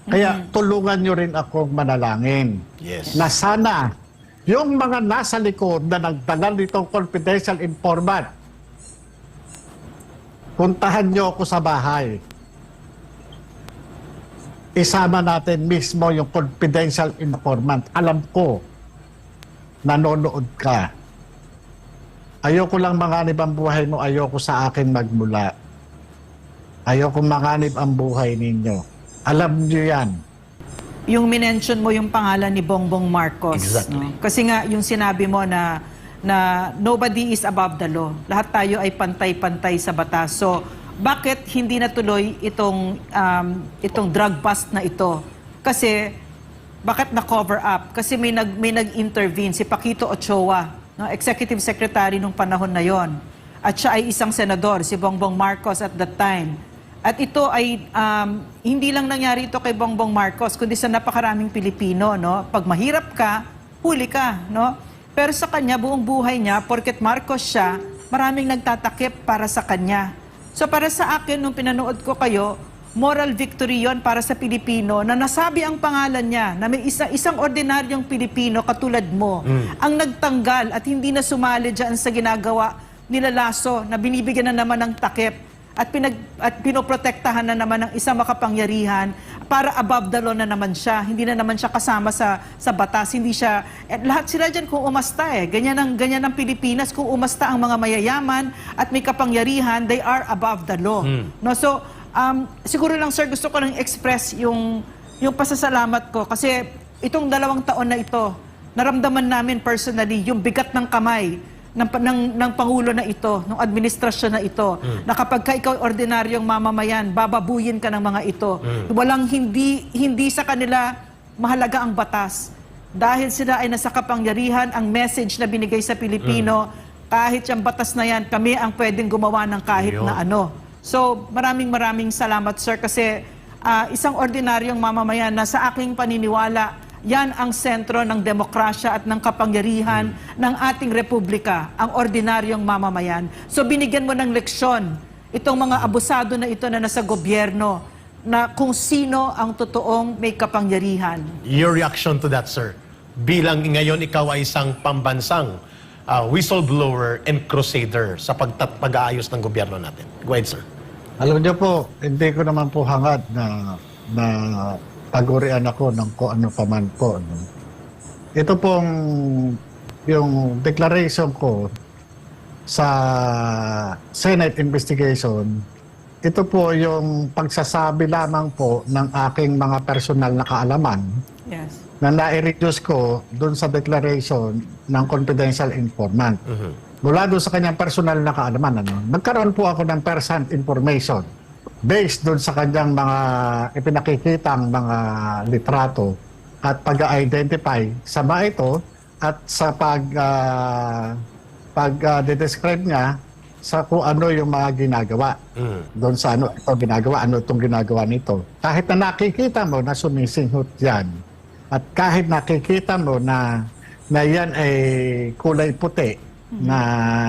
Kaya tulungan nyo rin akong manalangin. Yes. Na sana yung mga nasa likod na nagdala nitong confidential informant, puntahan nyo ako sa bahay. Isama natin mismo yung confidential informant. Alam ko, nanonood ka. Ayoko lang manganib ang buhay mo, ayoko sa akin magmula. Ayoko manganib ang buhay ninyo. Alam nyo yan. Yung minention mo yung pangalan ni Bongbong Marcos. Exactly. No? Kasi nga yung sinabi mo na nobody is above the law. Lahat tayo ay pantay-pantay sa batas. So, bakit hindi natuloy itong drug bust na ito? Kasi, bakit na-cover up? Kasi may nag-intervene, si Paquito Ochoa, no? Executive Secretary nung panahon na yon. At siya ay isang senador, si Bongbong Marcos at that time. At ito ay hindi lang nangyari ito kay Bongbong Marcos, kundi sa napakaraming Pilipino, no? Pag mahirap ka, huli ka, no? Pero sa kanya, buong buhay niya, porket Marcos siya, maraming nagtatakip para sa kanya. So para sa akin, nung pinanood ko kayo, moral victory yon para sa Pilipino na nasabi ang pangalan niya, na may isang ordinaryong Pilipino katulad mo, ang nagtanggal at hindi na sumali dyan sa ginagawa nila Lasso, na binibigyan na naman ng takip at pinoprotektahan na naman ng isang makapangyarihan para above the law na naman siya. Hindi na naman siya kasama sa batas. Hindi siya, lahat sila dyan kung umasta Ganyan ang Pilipinas. Kung umasta ang mga mayayaman at may kapangyarihan, they are above the law. No? So, siguro lang sir, gusto ko lang express yung pasasalamat ko. Kasi itong 2 taon na ito, naramdaman namin personally yung bigat ng kamay ng Pangulo na ito, ng administrasyon na ito, na kapag ka ikaw ordinaryong mamamayan, bababuyin ka ng mga ito. Walang hindi sa kanila mahalaga ang batas. Dahil sila ay nasa kapangyarihan, ang message na binigay sa Pilipino, kahit yung batas na yan, kami ang pwedeng gumawa ng kahit na ano. So, maraming salamat sir, kasi isang ordinaryong mamamayan na sa aking paniniwala, yan ang sentro ng demokrasya at ng kapangyarihan ng ating republika, ang ordinaryong mamamayan. So binigyan mo ng leksyon itong mga abusado na ito na nasa gobyerno, na kung sino ang totoong may kapangyarihan. Your reaction to that, sir? Bilang ngayon ikaw ay isang pambansang whistleblower and crusader sa pag-aayos ng gobyerno natin. Go ahead, sir. Alam niyo po, hindi ko naman po hangad na pagurian ako ng kung ano pa man po. No? Ito pong yung declaration ko sa Senate investigation, ito po yung pagsasabi lamang po ng aking mga personal na kaalaman na nai-reduce ko doon sa declaration ng confidential informant. Mula doon sa kanyang personal na kaalaman, nagkaroon po ako ng first-hand information based doon sa kanyang mga ipinakikitang mga litrato at pag-identify sa mga ito at sa pag-describe niya sa kung ano yung mga ginagawa. Doon sa ano ito ginagawa, ano itong ginagawa nito. Kahit na nakikita mo na sumisinghot yan at kahit nakikita mo na yan ay kulay puti na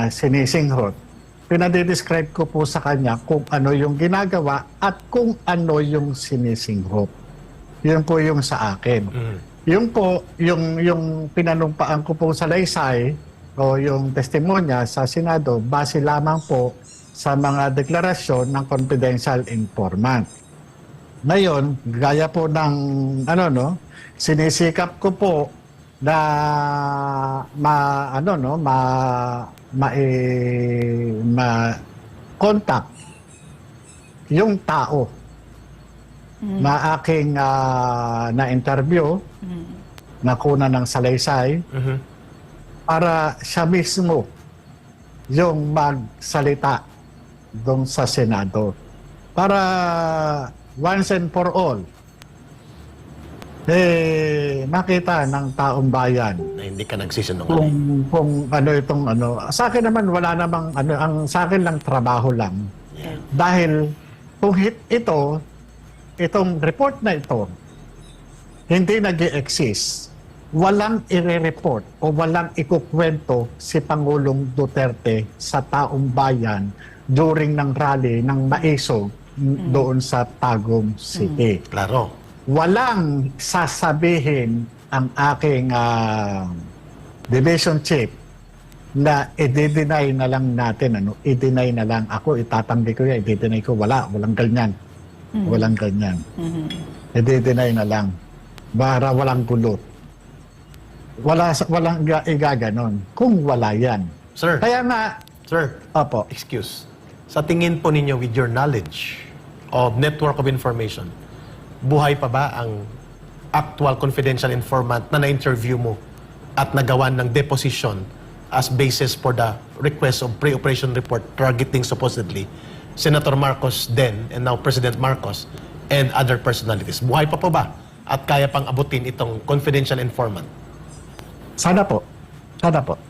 sinisinghot, pinadidescribe ko po sa kanya kung ano yung ginagawa at kung ano yung sinisinghot. Yun po yung sa akin. Yung po, yung pinanumpaan ko po sa laysay o yung testimonya sa Senado, base lamang po sa mga deklarasyon ng confidential informant. Ngayon, gaya po ng sinisikap ko po na ma-contact yung tao na aking na-interview, nakuna ng salaysay, para siya mismo yung magsalita doon sa Senado. Para once and for all, makita ng taong bayan Na hindi ka nagsisinungaling. kung ano itong sa akin naman wala namang ang sa akin lang trabaho lang. Dahil kung itong report na ito hindi nag-e-exist, walang ire-report o walang ikukwento si Pangulong Duterte sa taong bayan during ng rally ng Maisog doon sa Tagum City. Klaro. walang sasabihin ang aking division chief na i-deny na lang natin, i-deny na lang ako, itatanggi ko yan, i-deny ko, walang ganyan. Walang ganyan. I-deny na lang. Para walang gulo. Walang igaganon kung wala yan. Sir, Kaya nga, sir, opo, excuse. Sa tingin po ninyo with your knowledge of network of information, buhay pa ba ang actual confidential informant na na-interview mo at nagawan ng deposition as basis for the request of pre-operation report targeting supposedly Senator Marcos then and now President Marcos and other personalities? Buhay pa po ba? At kaya pang abutin itong confidential informant? sana po. Sana po.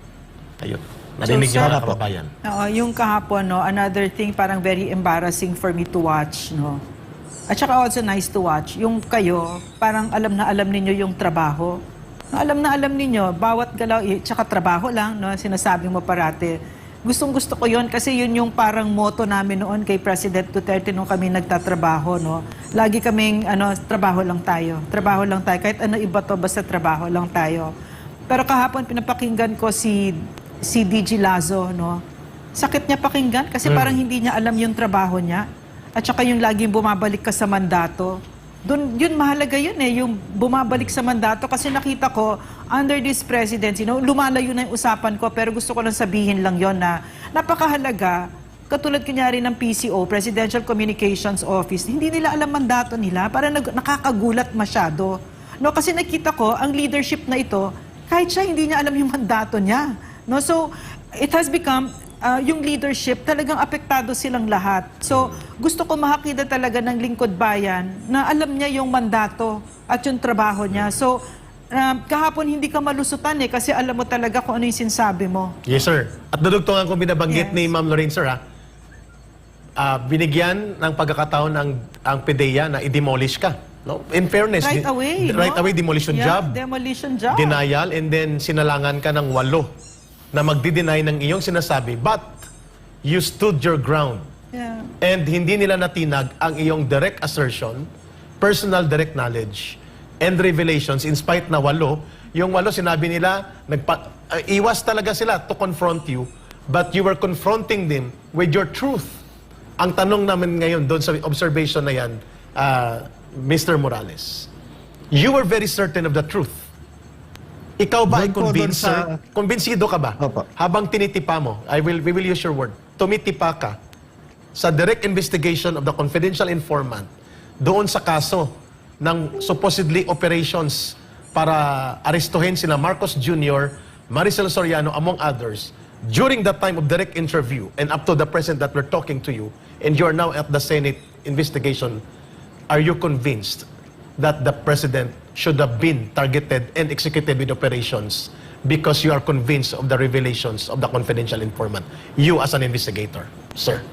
Ayun. Narinig niyo sir, mga kababayan. Oo, yung kahapon, no, another thing parang very embarrassing for me to watch, no. At saka also nice to watch, yung kayo, parang alam na alam ninyo yung trabaho. Alam na alam ninyo, bawat galaw, tsaka trabaho lang, no, sinasabi mo parate. Gustong-gusto ko yun kasi yun yung parang motto namin noon kay President Duterte nung kami nagtatrabaho, no. Lagi kaming, trabaho lang tayo. Trabaho lang tayo. Kahit ano iba to, basta trabaho lang tayo. Pero kahapon pinapakinggan ko si DG Lazo, no. Sakit niya pakinggan kasi parang hindi niya alam yung trabaho niya. At saka yung laging bumabalik ka sa mandato. Doon, yun mahalaga yun yung bumabalik sa mandato kasi nakita ko under this presidency, lumalayo na yung usapan ko pero gusto ko lang sabihin lang yon na napakahalaga. Katulad kunyari ng PCO, Presidential Communications Office, hindi nila alam mandato nila, para nakakagulat masyado. No, kasi nakita ko ang leadership na ito, kahit siya hindi niya alam yung mandato niya. No, so it has become yung leadership, talagang apektado silang lahat. So, gusto ko makakita talaga ng lingkod bayan na alam niya yung mandato at yung trabaho niya. So, kahapon hindi ka malusutan kasi alam mo talaga kung ano yung sinasabi mo. Yes, sir. At nadugtungan ko binabanggit Yes. ni Ma'am Lorraine, sir, binigyan ng pagkakataon ang PDEA na i-demolish ka. No? In fairness, Right away, right no? away, demolition Yeah, job. demolition job. Denial, and then sinalangan ka ng 8 na magdi-deny ng iyong sinasabi, but you stood your ground. Yeah. And hindi nila natinag ang iyong direct assertion, personal direct knowledge, and revelations in spite na 8. Yung 8, sinabi nila, iwas talaga sila to confront you, but you were confronting them with your truth. Ang tanong namin ngayon doon sa observation na yan, Mr. Morales, you were very certain of the truth. Ikaw ba ay Doon po, convinced, doon sa- sir? Kumbinsido ka ba? Opo. Habang tinitipa mo, we will use your word, tumitipa ka sa direct investigation of the confidential informant doon sa kaso ng supposedly operations para arestuhin sina Marcos Jr., Maricel Soriano, among others, during that time of direct interview and up to the present that we're talking to you, and you are now at the Senate investigation, are you convinced that the President should have been targeted and executed with operations because you are convinced of the revelations of the confidential informant? You as an investigator, sir.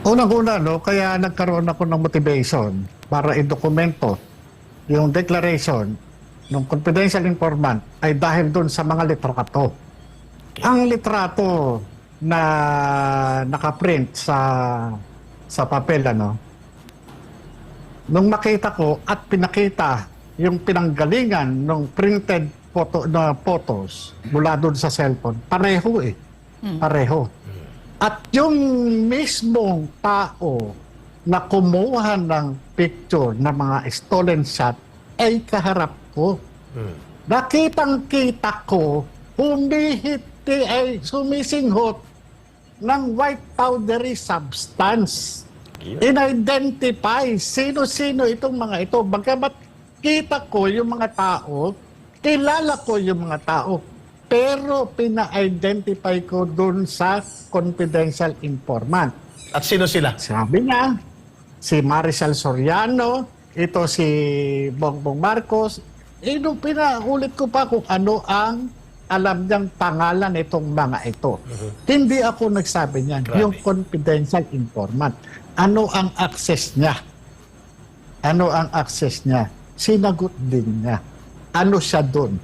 unang-una, kaya nagkaroon ako ng motivation para idokumento yung declaration ng confidential informant ay dahil doon sa mga litrato. Ang litrato na nakaprint sa papel, nung makita ko at pinakita yung pinanggalingan ng printed photos mula doon sa cellphone, pareho Pareho. At yung mismong tao na kumuha ng picture ng mga stolen shot ay kaharap ko. Nakitang-kita ko, humihiti ay sumisinghot ng white powdery substance. In-identify sino-sino itong mga ito. Bagamat kita ko yung mga tao, kilala ko yung mga tao, pero pina-identify ko dun sa confidential informant. At sino sila? Sabi niya, si Maricel Soriano, ito si Bongbong Marcos, nung pinaulit ko pa kung ano ang alam niyang pangalan itong mga ito. Hindi ako nagsabi niyan. Grabe. Yung confidential informant. Ano ang access niya? Ano ang access niya? Sinagot din niya. Ano siya doon?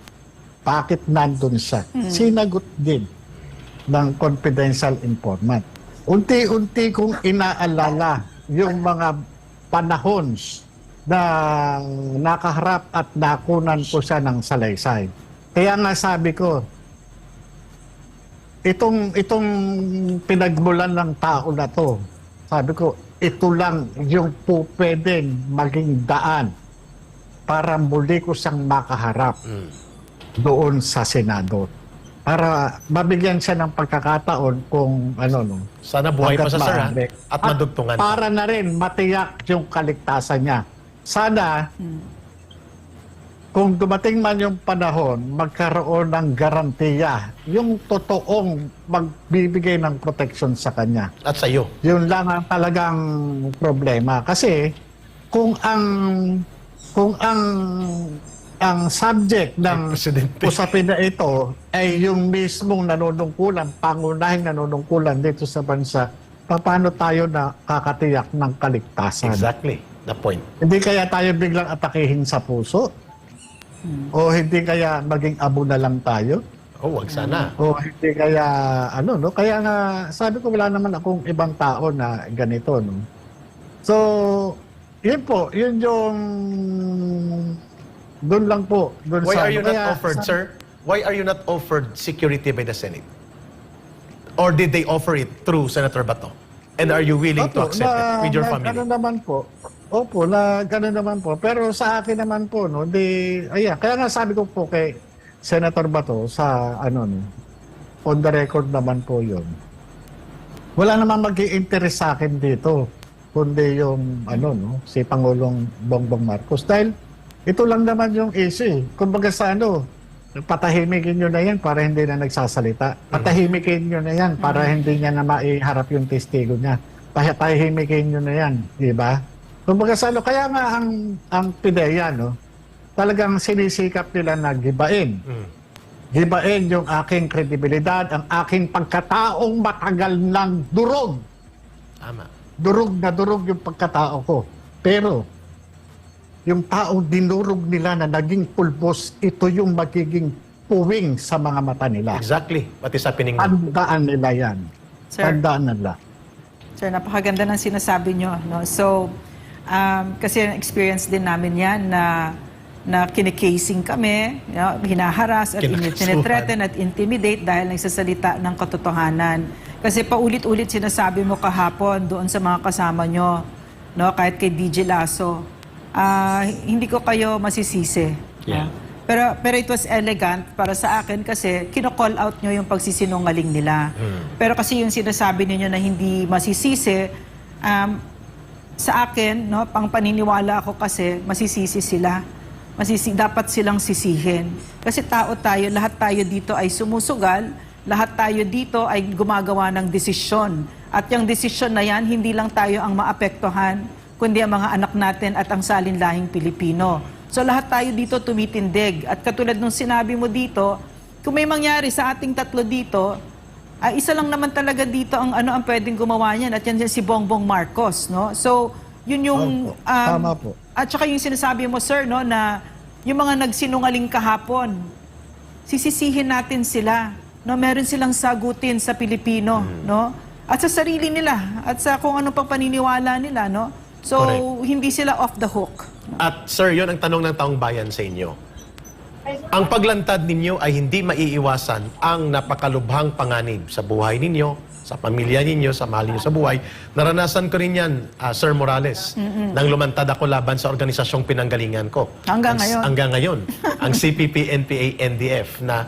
Bakit nandun siya? Sinagot din ng confidential informant. Unti-unti kong inaalala yung mga panahon na nakaharap at nakunan ko siya ng salaysay. Kaya nga sabi ko, itong pinagmulan ng tao na to, sabi ko, ito lang yung po pwedeng maging daan para muli ko siyang makaharap doon sa Senado. Para mabigyan siya ng pagkakataon kung ano no. Sana buhay pa hanggat sa sir, ha? maaari. At madugtungan pa. Para na rin matiyak yung kaligtasan niya. Sana, kung dumating man yung panahon, magkaroon ng garantiya, yung totoong magbibigay ng protection sa kanya. At sa iyo. Yun lang ang talagang problema. Kasi kung ang subject ng Presidente. usapin na ito ay yung mismong nanunungkulan, pangunahing nanunungkulan dito sa bansa, paano tayo na kakatiyak ng kaligtasan? Exactly. The point. Hindi kaya tayo biglang atakihin sa puso? O hindi kaya maging abo na lang tayo? Oh, wag sana. O hindi kaya ano no? Kaya nga sabi ko wala naman akong ibang tao na ganito no. So, yun po, yun yung doon lang po. Doon Why sa, are you not offered, sir? Why are you not offered security by the Senate? Or did they offer it through Senator Bato? And are you willing to accept it with your family? Ano naman po. Opo, na gano'n naman po. Pero sa akin naman po, no, kaya nga sabi ko po kay Senator Bato sa no, on the record naman po yun. Wala naman mag-i-interest sa akin dito, kundi yung si Pangulong Bongbong Marcos. Dahil ito lang naman yung issue. Kumbaga sa patahimikin nyo na yan para hindi na nagsasalita. Patahimikin nyo na yan para hindi niya na maiharap yung testigo niya. Patahimikin nyo na yan, di ba? Kumbaga sa kaya nga ang PIDEA, no, talagang sinisikap nila na gibain. Gibain yung aking kredibilidad, ang aking pagkataong matagal ng durog. Tama. Durog na durog yung pagkatao ko. Pero, yung taong dinurog nila na naging pulbos, ito yung magiging puwing sa mga mata nila. Exactly. What is happening now? Tandaan nila yan. Sir. Tandaan nila. Sir, napakaganda ng sinasabi nyo. No? So, kasi experience din namin yan na kinikasing kami, hinaharas at tinithreaten at intimidate dahil nagsasalita ng katotohanan. Kasi paulit-ulit sinasabi mo kahapon doon sa mga kasama nyo, no? Kahit kay DJ Lasso, hindi ko kayo masisisi. Yeah. Pero it was elegant para sa akin kasi kino-call out nyo yung pagsisinungaling nila. Pero kasi yung sinasabi ninyo na hindi masisisi, sa akin, no, pang paniniwala ako kasi masisisi sila. Dapat silang sisihin. Kasi tao tayo, lahat tayo dito ay sumusugal, lahat tayo dito ay gumagawa ng desisyon. At yung desisyon na yan, hindi lang tayo ang maapektuhan, kundi ang mga anak natin at ang salinlahing Pilipino. So lahat tayo dito tumitindig. At katulad nung sinabi mo dito, kung may mangyari sa ating tatlo dito, ay isa lang naman talaga dito ang ang pwedeng gumawa niyan at yan si Bongbong Marcos, no? So, yun yung Tama po. at saka yung sinasabi mo, sir, no, na yung mga nagsinungaling kahapon, sisisihin natin sila, no? Meron silang sagutin sa Pilipino, no? At sa sarili nila at sa kung anong pang paniniwala nila, no? So, Correct. hindi sila off the hook. At sir, yun ang tanong ng taong bayan sa inyo. Ang paglantad ninyo ay hindi maiiwasan ang napakalubhang panganib sa buhay ninyo, sa pamilya ninyo, sa mahal ninyo sa buhay. Naranasan ko rin yan, Sir Morales, nang lumantad ako laban sa organisasyong pinanggalingan ko. Hanggang ngayon. Hanggang ngayon. Ang CPP, NPA, NDF na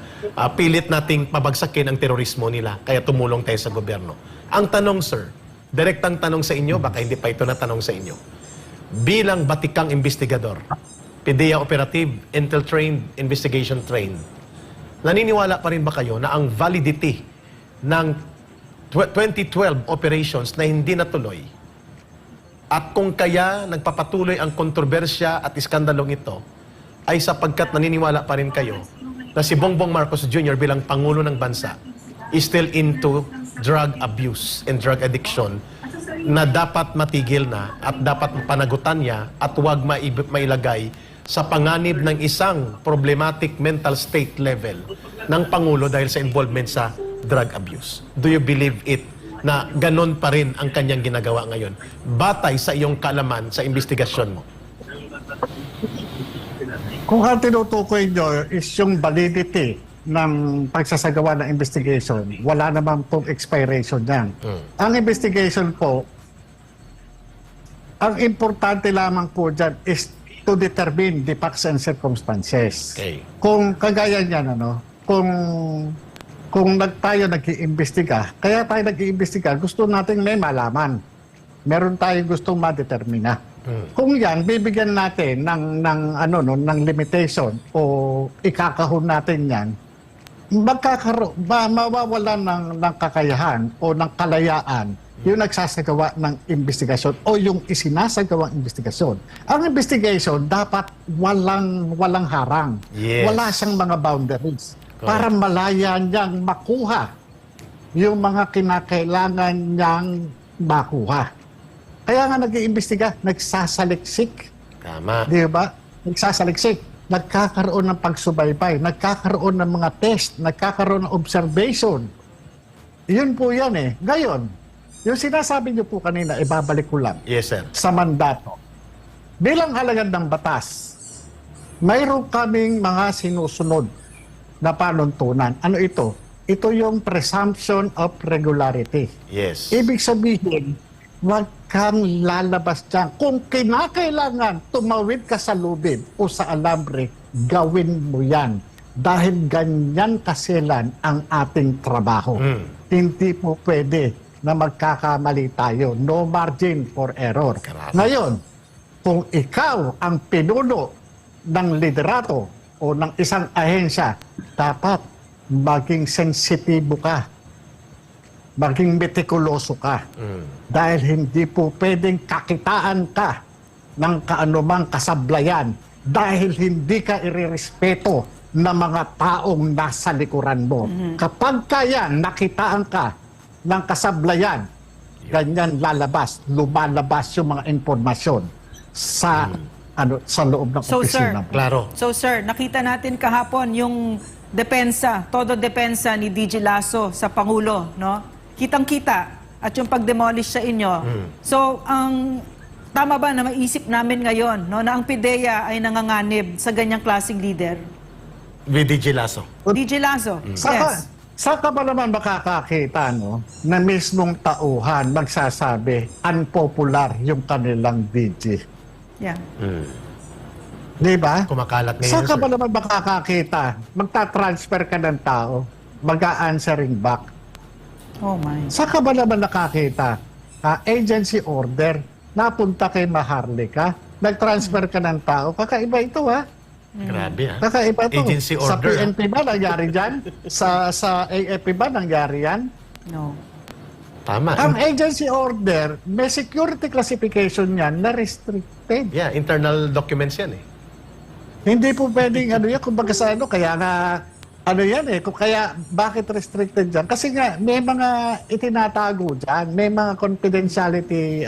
pilit nating pabagsakin ang terorismo nila, kaya tumulong tayo sa gobyerno. Ang tanong, sir, direktang tanong sa inyo, baka hindi pa ito na tanong sa inyo. Bilang batikang investigador, PIDEA Operative, Intel Trained, Investigation Trained, naniniwala pa rin ba kayo na ang validity ng 2012 operations na hindi natuloy at kung kaya nagpapatuloy ang kontrobersya at iskandalong ito ay sapagkat naniniwala pa rin kayo na si Bongbong Marcos Jr. bilang Pangulo ng Bansa is still into drug abuse and drug addiction na dapat matigil na at dapat panagutan niya at huwag mailagay sa panganib ng isang problematic mental state level ng Pangulo dahil sa involvement sa drug abuse. Do you believe it na ganon pa rin ang kanyang ginagawa ngayon? Batay sa iyong kaalaman sa investigasyon mo. Kung ang tinutukoy nyo is yung validity ng pagsasagawa ng investigation, wala naman pong expiration yan. Ang investigation po, ang importante lamang po dyan is to determine the facts and circumstances. Okay. Kung kagaya niyan, kung tayo nag-iimbestiga, kaya tayo nag-iimbestiga, gusto natin may malaman. Meron tayong gustong madetermina. Kung yan, bibigyan natin ng limitation o ikakahon natin yan, mawawalan ng kakayahan o ng kalayaan yung nagsasagawa ng investigasyon o yung isinasagawang investigasyon. Ang investigation dapat walang harang. Yes. Wala siyang mga boundaries para malaya niyang makuha yung mga kinakailangan niyang makuha. Kaya nga nag-iimbestiga, nagsasaliksik. Tama. Di ba? Nagsasaliksik. Nagkakaroon ng pagsubaybay, nagkakaroon ng mga test, nagkakaroon ng observation. Yun po yan eh. Ngayon, yung sinasabi niyo po kanina, ibabalik ko lang Yes, sir. sa mandato. Bilang alagad ng batas, mayroon kaming mga sinusunod na panuntunan. Ano ito? Ito yung presumption of regularity. Yes. Ibig sabihin, huwag kang lalabas dyan. Kung kinakailangan tumawid ka sa lubid o sa alambre, gawin mo yan. Dahil ganyan kasilan ang ating trabaho. Hindi po pwede na magkakamali tayo. No margin for error. Grabe. Ngayon, kung ikaw ang pinuno ng liderato o ng isang ahensya, dapat maging sensitibo ka. Maging metikuloso ka. Dahil hindi po pwedeng kakitaan ka ng kaanumang kasablayan dahil hindi ka irerespeto ng mga taong nasa likuran mo. Kapag kaya nakitaan ka ng kasablayan, ganyan lumalabas yung mga informasyon sa sa loob ng So, sir, opisina mo. Klaro. So sir, nakita natin kahapon yung todo depensa ni DJ Lasso sa Pangulo, no? Kitang-kita at yung pag-demolish sa inyo. So, tama ba na maisip namin ngayon, no, na ang PIDEA ay nanganganib sa ganyang klaseng leader? With DJ Lasso. DJ Lasso, yes. Saka ba naman makakakita na mismong tauhan magsasabi unpopular yung kanilang DJ? Yeah. Di ba? Kumakalat ngayon, Saka sir. ba naman makakakita, magta-transfer ka ng tao, mag-a-answering back. Oh my. Saka ba naman nakakita, agency order, napunta kay Maharlika, nag-transfer ka ng tao, kakaiba ito ha. Grabe, ah. Kakaiba ito. Agency Sa order, PNP ba nangyari dyan? sa AFP ba nangyari yan? No. Tama. Ang agency order, may security classification yan na restricted. Yeah, internal documents yan eh. Hindi po pwedeng yan, kumbaga sa kaya nga, yan kung kaya, bakit restricted dyan? Kasi nga, may mga itinatago dyan, may mga confidentiality,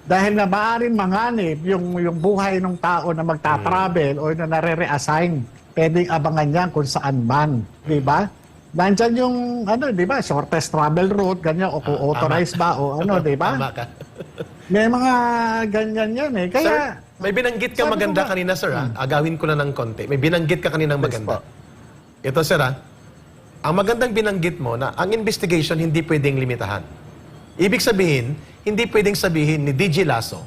dahil na maaaring manganib yung buhay ng tao na magta-travel o na nare-reassign. Pwedeng abangan yan kung saan man, di ba? Nandyan yung, di ba, shortest travel route, ganyan, o kung authorized ba, o di ba? Tama ka. May mga ganyan yan eh. Kaya, Sir, may binanggit ka sabi maganda ko ba- kanina, sir. Agawin ko na ng konti. May binanggit ka kaninang maganda. Ito, sir, ang magandang binanggit mo na ang investigation hindi pwedeng limitahan. Ibig sabihin, hindi pwedeng sabihin ni DJ Lasso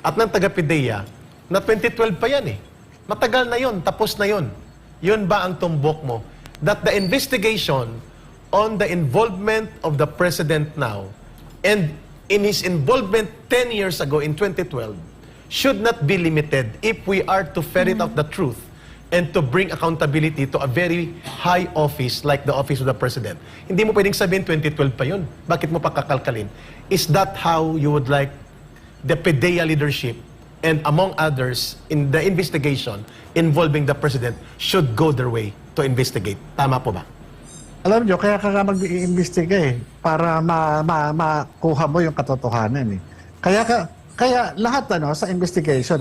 at ng taga-PIDEA na 2012 pa yan eh. Matagal na yon, tapos na yon. Yun ba ang tumbok mo? That the investigation on the involvement of the President now and in his involvement 10 years ago in 2012 should not be limited if we are to ferret out the truth and to bring accountability to a very high office like the office of the President. Hindi mo pwedeng sabihin 2012 pa yun. Bakit mo pa kakalkalin? Is that how you would like the PIDEA leadership and among others in the investigation involving the President should go their way to investigate? Tama po ba? alam nyo, kaya ka nga mag-iimbestiga para makuha mo yung katotohanan eh. Kaya lahat sa investigation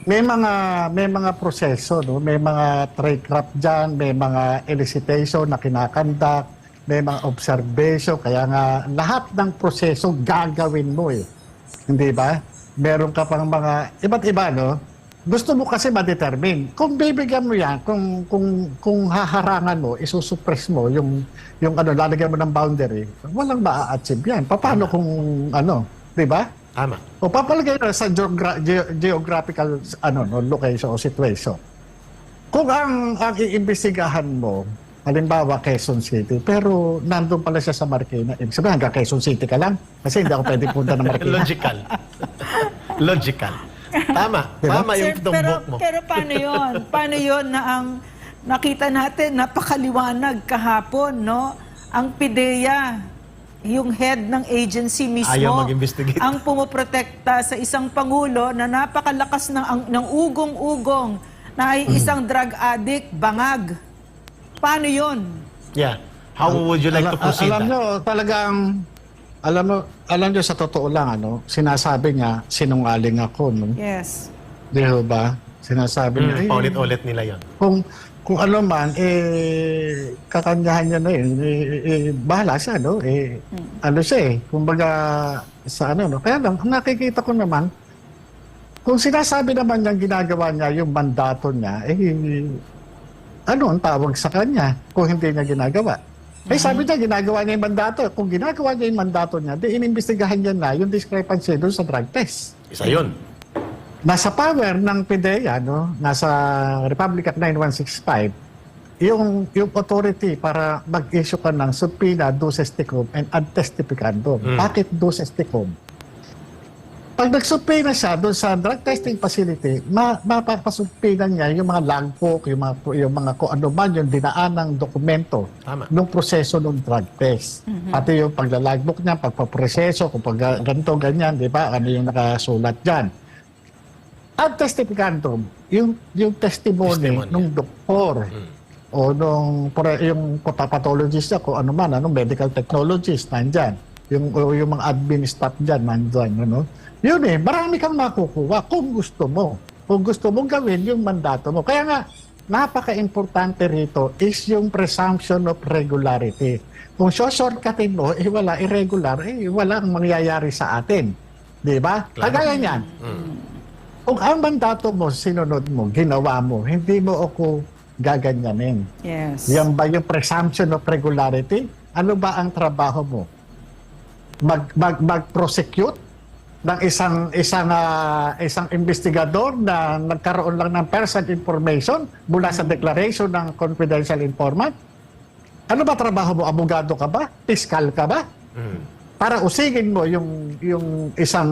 may mga proseso, may mga tradecraft diyan, may mga elicitation na kinakandak, may mga observation, kaya nga lahat ng proseso gagawin mo eh. Hindi ba? Meron ka pang mga iba't iba gusto mo kasi ma-determine. Kung bibigyan mo yan, kung haharangan mo, isusuppress mo yung lalagyan mo ng boundary, walang maa-achieve yan. Paano kung di ba? Tama. O papalagay na sa geographical location o situation. Kung ang iimbestigahan mo, halimbawa Quezon City, pero nandun pala siya sa Marikina, ibig sabihin hanggang Quezon City ka lang kasi hindi ako pwede punta ng Marikina. Logical. Logical. Tama. Tama yung Sir, tumbok mo. pero paano yun? Paano yun na ang nakita natin, napakaliwanag kahapon, no? Ang PIDEA, yung head ng agency mismo, Ayaw mag-investigate. ang pumoprotekta sa isang pangulo na napakalakas ng ugong-ugong na ay isang drug addict, bangag. Paano yun? Yeah. How would you like to proceed Alam that? nyo, talagang, alam nyo sa totoo lang, sinasabi niya, sinungaling ako, no? Yes. Di ba? Sinasabi niya, Paulit-ulit nila yon. kung ano man, kakanyahan niya na yun, bahala siya, no? Ano siya kumbaga, sa no? Kaya lang, nakikita ko naman, kung sinasabi naman niyang ginagawa niya yung mandato niya, ano ang tawag sa kanya kung hindi niya ginagawa? Sabi niya, ginagawa niya yung mandato. Kung ginagawa niya yung mandato niya, di inimbestigahan niya na yung discrepancy doon sa drug test. Isa yun. Nasa power ng PIDEA, nasa Republic Act 9165, yung authority para mag-issue ka ng subpoena, duces tecum, and ad testificandum. Bakit duces tecum? Pag nagsubpoena siya doon sa drug testing facility, mapapasubpoena niya yung mga logbook, yung mga kung ano man yung dinaanang dokumento ng proseso ng drug test. Pati yung paglalogbook niya, pagpaproseso, kung ganito, ganyan, di ba? Ano yung nakasulat dyan. Ad testificandum, yung testimony ng doktor o yung pathologist kung ano man, medical technologist, nandyan. Yung mga admin staff dyan, nandyan. Yun marami kang makukuha kung gusto mo. Kung gusto mong gawin yung mandato mo. Kaya nga, napaka-importante rito is yung presumption of regularity. Kung shortcutin mo, wala irregular, wala ang mangyayari sa atin. Di ba? Kagaya niyan. Kung ang mandato mo, sinunod mo, ginawa mo, hindi mo ako gaganyanin. Yes. Yan ba yung presumption of regularity? Ano ba ang trabaho mo? Mag-prosecute ng isang investigador na nagkaroon lang ng personal information mula sa declaration ng confidential informant? Ano ba trabaho mo? Abogado ka ba? Piskal ka ba? Para usigin mo yung isang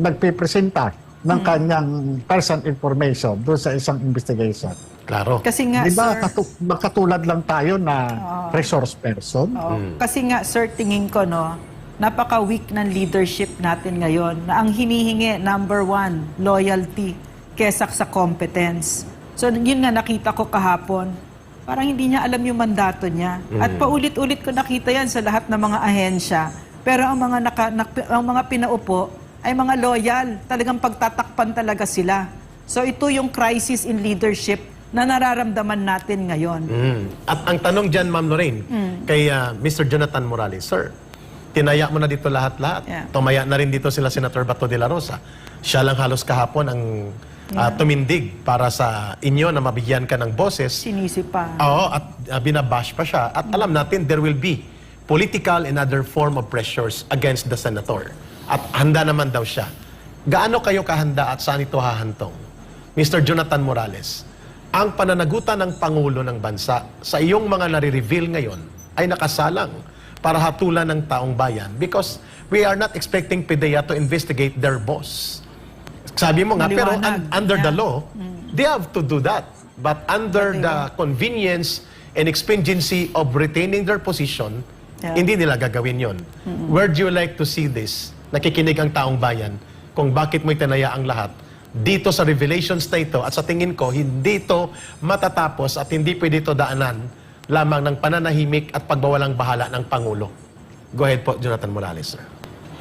nagpipresenta ng kanyang personal information doon sa isang investigation. Klaro. Kasi nga, Diba, sir, magkatulad lang tayo na resource person? kasi nga, sir, tingin ko, napaka-weak ng leadership natin ngayon na ang hinihingi, number one, loyalty kesa sa competence. So, yun nga nakita ko kahapon. Parang hindi niya alam yung mandato niya. At paulit-ulit ko nakita yan sa lahat ng mga ahensya. Pero ang mga pinaupo ay mga loyal. Talagang pagtatakpan talaga sila. So, ito yung crisis in leadership na nararamdaman natin ngayon. At ang tanong dyan, Ma'am Lorraine, kay Mr. Jonathan Morales, sir, tinaya mo na dito lahat-lahat. Yeah. Tumaya na rin dito sila Senator Bato de la Rosa. Siya lang halos kahapon ang tumindig para sa inyo na mabigyan ka ng boses. Sinisi pa. Oo, at binabash pa siya. At alam natin, there will be political and other form of pressures against the senator. At handa naman daw siya. Gaano kayo kahanda at saan ito hahantong? Mr. Jonathan Morales, ang pananagutan ng Pangulo ng Bansa sa iyong mga nare-reveal ngayon ay nakasalang para hatulan ng taong bayan because we are not expecting PIDEA to investigate their boss. Sabi mo nga, pero under the law, they have to do that. But under the convenience and expediency of retaining their position, hindi nila gagawin yon. Where do you like to see this? Nakikinig ang taong bayan kung bakit mo itinaya ang lahat dito sa revelations na ito at sa tingin ko, hindi ito matatapos at hindi pwede ito daanan lamang ng pananahimik at pagbawalang bahala ng Pangulo. Go ahead po, Jonathan Morales, sir.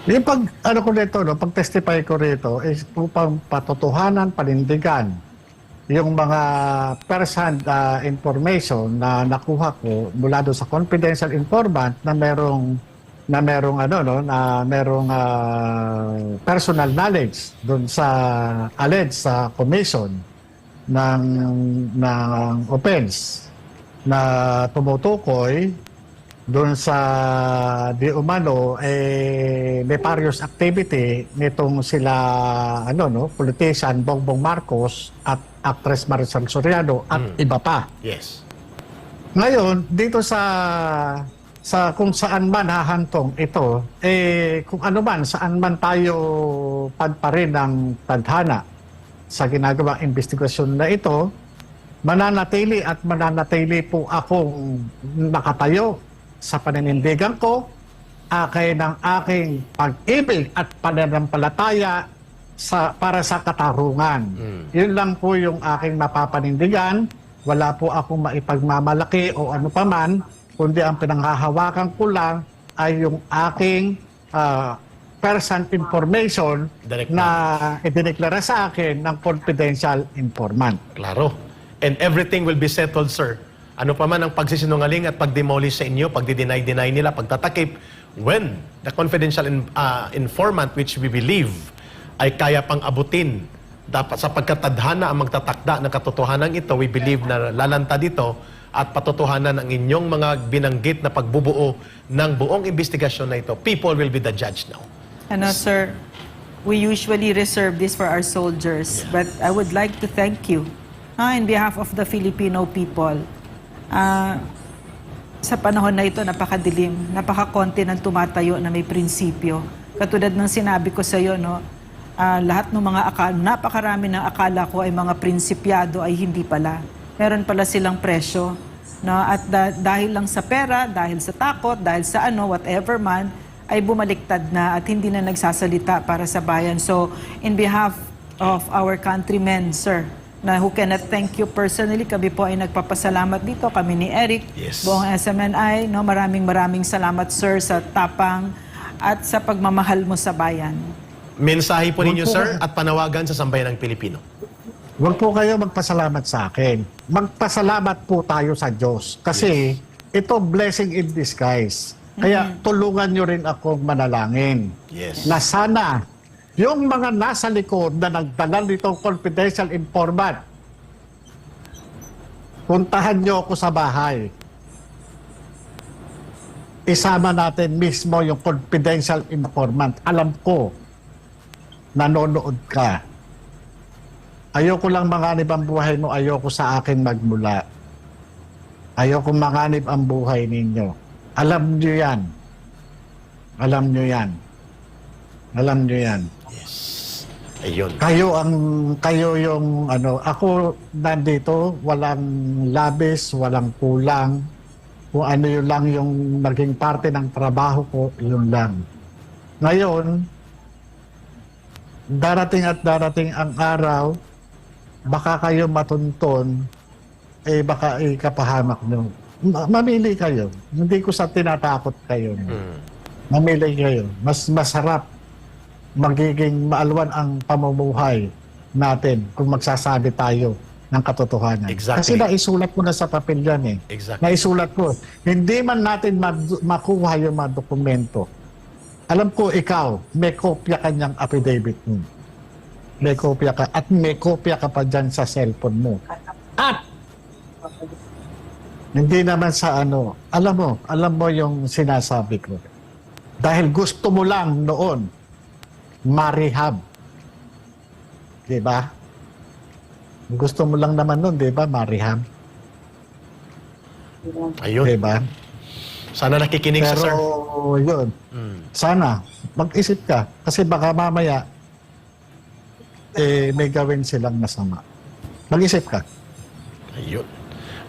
Yung pag-testify ko rito is upang patotohanan, panindigan yung mga first-hand information na nakuha ko mula doon sa confidential informant na merong na merong personal knowledge doon sa alleged sa commission ng offense na tumutukoy doon sa di umano nefarious activity nitong sila politician Bongbong Marcos at actress Marisol Soriano at iba pa. Yes. Ngayon, dito sa kung saan man hahantong ito, kung ano man, saan man tayo padparin ng tadhana sa ginagawang investigasyon na ito, mananatili po akong nakatayo sa paninindigan ko, ng aking pag-ibig at pananampalataya para sa katarungan. Yun lang po yung aking mapapanindigan. Wala po akong maipagmamalaki o ano paman, kundi ang pinanghahawakan ko lang ay yung aking personal information Direct na idineklara sa akin ng confidential informant. Klaro. And everything will be settled, sir. Ano pa man ang pagsisinungaling at pagdemolish sa inyo, pagdi-deny nila, pagtatakip, when the confidential informant which we believe ay kaya pang abutin, dapat sa pagkatadhana ang magtatakda ng katotohanan ito, we believe na lalantad ito at patotohanan ang inyong mga binanggit na pagbubuo ng buong investigasyon na ito. People will be the judge now. Sir, we usually reserve this for our soldiers, but I would like to thank you in behalf of the Filipino people. Sa panahon na ito, napakadilim, napakakonti ng tumatayo na may prinsipyo. Katulad ng sinabi ko sa iyo, lahat ng mga napakarami ng akala ko ay mga prinsipyado ay hindi pala. Meron pala silang presyo. At dahil lang sa pera, dahil sa takot, dahil sa whatever man, ay bumaliktad na at hindi na nagsasalita para sa bayan. So, in behalf of our countrymen, sir, who cannot thank you personally, kami po ay nagpapasalamat dito, kami ni Eric, Yes. buong SMNI, maraming salamat, sir, sa tapang at sa pagmamahal mo sa bayan. Mensahe po ninyo, sir, at panawagan sa sambayan ng Pilipino. Huwag po kayo magpasalamat sa akin. Magpasalamat po tayo sa Diyos. Kasi ito blessing in disguise. Kaya tulungan nyo rin akong manalangin. Yes. Na sana yung mga nasa likod na nagdala nitong confidential informant, puntahan nyo ako sa bahay. Isama natin mismo yung confidential informant. Alam ko, nanonood ka. Ayoko lang manganib ang buhay mo, ayoko sa akin magmula. Ayoko manganib ang buhay ninyo. Alam nyo yan. Alam nyo yan. Alam nyo yan. Ayun. Kayo yung ako nandito, walang labis, walang kulang. Kung ano yun lang yung naging parte ng trabaho ko, yun lang. Ngayon, darating ang araw, baka kayo matunton, baka ikapahamak nyo. Mamili kayo. Hindi ko sa tinatakot kayo. Mamili kayo. Mas masarap magiging maalwan ang pamumuhay natin kung magsasabi tayo ng katotohanan. Exactly. Kasi naisulat ko na sa papel yan Exactly. Naisulat ko. Hindi man natin makuha yung mga dokumento. Alam ko ikaw, may kopya kanyang affidavit mo. May kopya ka. At may kopya ka pa dyan sa cellphone mo. At hindi naman sa alam mo yung sinasabi ko. Dahil gusto mo lang noon marehab. Diba? Gusto mo lang naman noon, diba, marehab? Ayun. Diba? Sana nakikinig Pero, sa sir. yun. Sana, mag-isip ka. Kasi baka mamaya, may gawin silang masama. Mag-isip ka. Ayun.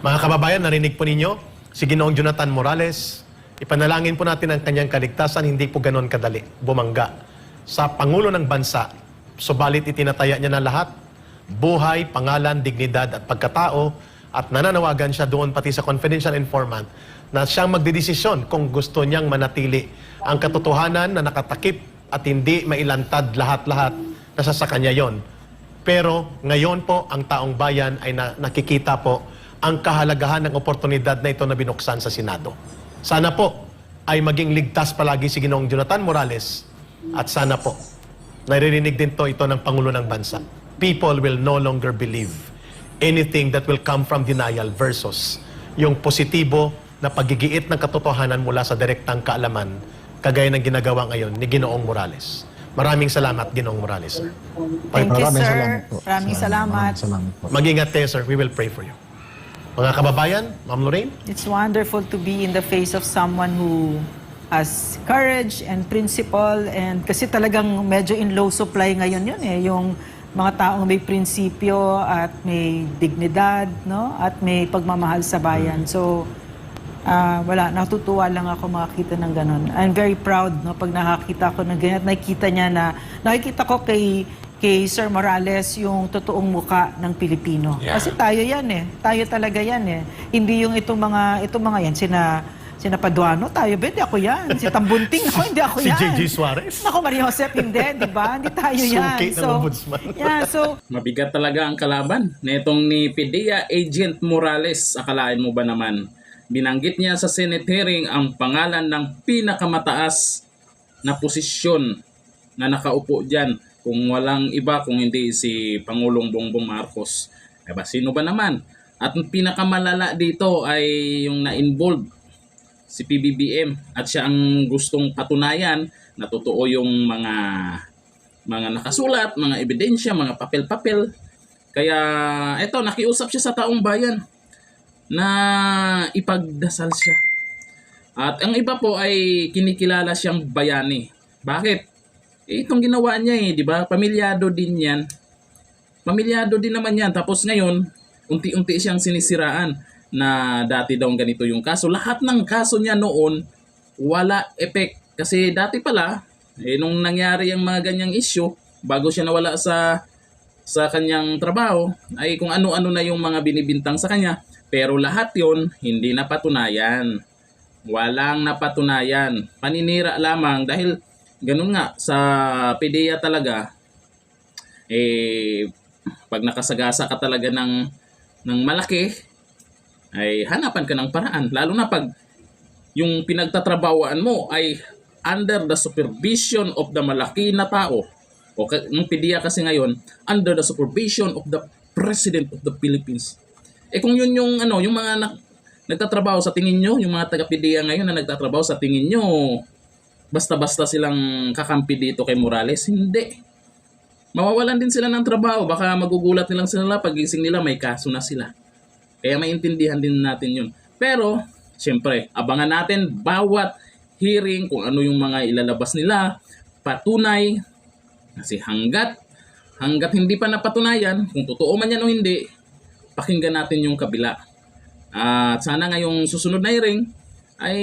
Mga kababayan, narinig po ninyo si Ginoong Jonathan Morales. Ipanalangin po natin ang kanyang kaligtasan, hindi po ganon kadali, bumangga sa Pangulo ng Bansa. Subalit itinataya niya na lahat, buhay, pangalan, dignidad at pagkatao, at nananawagan siya doon pati sa confidential informant na siyang magdedesisyon kung gusto niyang manatili ang katotohanan na nakatakip at hindi mailantad lahat-lahat na sa kanya yon. Pero ngayon po, ang taong bayan ay nakikita po ang kahalagahan ng oportunidad na ito na binuksan sa Senado. Sana po, ay maging ligtas palagi si Ginoong Jonathan Morales at sana po naririnig din ito ng Pangulo ng Bansa. People will no longer believe anything that will come from denial versus yung positibo na pagigiit ng katotohanan mula sa direktang kaalaman kagaya ng ginagawa ngayon ni Ginoong Morales. Maraming salamat, Ginoong Morales, sir. Thank you, Maraming sir. salamat po. Maraming salamat. Maraming salamat po. Mag-ingat kayo, sir. We will pray for you. Mga kababayan, Ma'am Lorraine, It's wonderful to be in the face of someone who has courage and principle, and kasi talagang medyo in low supply ngayon yun yung mga taong may prinsipyo at may dignidad, no? At may pagmamahal sa bayan. So wala, natutuwa lang ako makakita ng ganun. I'm very proud, no, pag nakakita ko ng ganyan. Nakikita ko kay Sir Morales yung totoong muka ng Pilipino. Yeah. Kasi tayo yan Tayo talaga yan Hindi yung itong mga yan, sina Paduano, tayo ba? Hindi ako yan. Si Tambunting, ako, hindi ako si yan. J.J. Suarez. Ako, Maria Josep, hindi, di ba? Hindi tayo yan. Suki ng ombudsman. Mabigat talaga ang kalaban netong ni PDEA Agent Morales. Akalain mo ba naman? Binanggit niya sa Senate hearing ang pangalan ng pinakamataas na posisyon na nakaupo dyan. Kung walang iba, kung hindi si Pangulong Bongbong Marcos. Diba, sino ba naman? At ang pinakamalala dito ay yung na-involved, si PBBM. At siya ang gustong patunayan na totoo yung mga nakasulat, mga ebidensya, mga papel-papel. Kaya eto, nakiusap siya sa taong bayan na ipagdasal siya. At ang iba po ay kinikilala siyang bayani. Bakit? Itong ginawa niya di ba? Pamilyado din yan. Pamilyado din naman yan. Tapos ngayon, unti-unti siyang sinisiraan na dati daw ganito yung kaso. Lahat ng kaso niya noon, wala effect. Kasi dati pala, nung nangyari yung mga ganyang issue, bago siya nawala sa kanyang trabaho, ay kung ano-ano na yung mga binibintang sa kanya. Pero lahat yon hindi napatunayan. Walang napatunayan. Paninira lamang dahil ganun nga sa PDEA talaga, pag nakasagasa ka talaga ng malaki, ay hanapan ka ng paraan. Lalo na pag yung pinagtatrabawaan mo ay under the supervision of the malaki na tao. O yung PDEA kasi ngayon, under the supervision of the President of the Philippines. Kung yun yung mga nagtatrabaho sa tingin nyo, yung mga taga-PDEA ngayon na nagtatrabaho sa tingin nyo, basta-basta silang kakampi dito kay Morales, hindi. Mawawalan din sila ng trabaho. Baka magugulat nilang sila pagising nila may kaso na sila. Kaya maintindihan din natin yun. Pero, siyempre, abangan natin bawat hearing kung ano yung mga ilalabas nila, patunay. Kasi hanggat hindi pa napatunayan, kung totoo man yan o hindi, pakinggan natin yung kabila. At sana ngayong susunod na hearing ay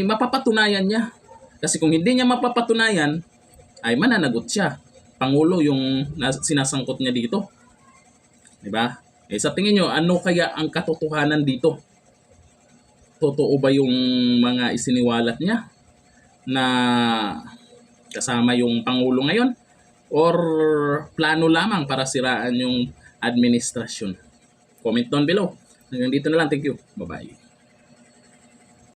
mapapatunayan niya. Kasi kung hindi niya mapapatunayan, ay mananagot siya. Pangulo yung sinasangkot niya dito. Diba? Sa tingin nyo, ano kaya ang katotohanan dito? Totoo ba yung mga isiniwalat niya na kasama yung Pangulo ngayon? Or plano lamang para siraan yung administrasyon? Comment down below. Hanggang dito na lang. Thank you. Bye-bye.